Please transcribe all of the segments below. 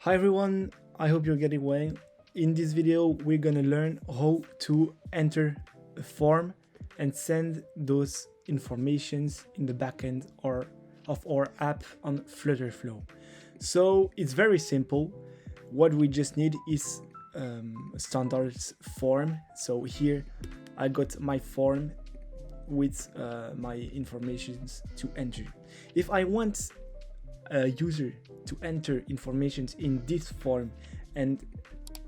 Hi everyone, I hope you're getting well. In this video, we're gonna learn how to enter a form and send those informations in the backend of our app on Flutterflow. So it's very simple. What we just need is a standard form. So here I got my form with my informations to enter. If I want a user to enter information in this form, and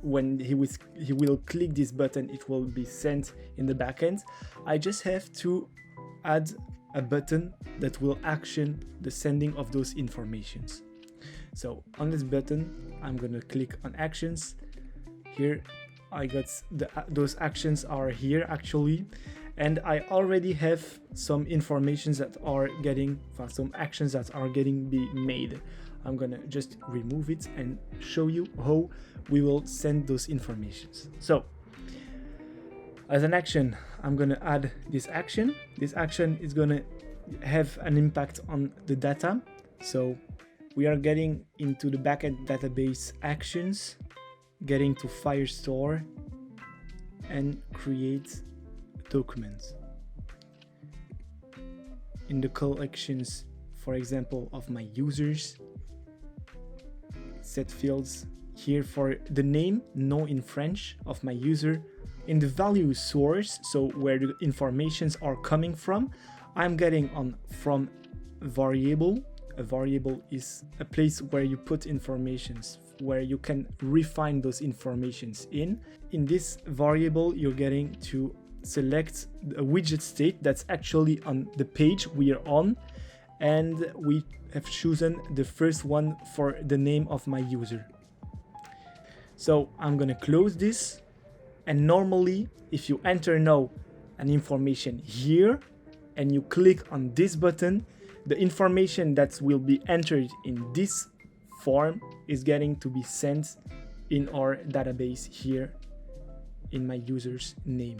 when he will click this button, it will be sent in the backend, I just have to add a button that will action the sending of those informations. So on this button, I'm gonna click on actions. Here I got those actions are here actually, and I already have some informations that are getting, some actions that are getting be made. I'm gonna just remove it and show you how we will send those informations. So as an action, I'm gonna add this action. This action is gonna have an impact on the data. So we are getting into the backend database actions, getting to Firestore and create documents. In the collections, for example, of my users, set fields here for the name, no in French, of my user. In the value source, so where the informations are coming from, I'm getting on from variable. A variable is a place where you put informations, where you can refine those informations in. In this variable, you're getting to select a widget state that's actually on the page we are on, and we have chosen the first one for the name of my user. So I'm gonna close this, and normally if you enter now an information here and you click on this button, the information that will be entered in this form is getting to be sent in our database here in my user's name.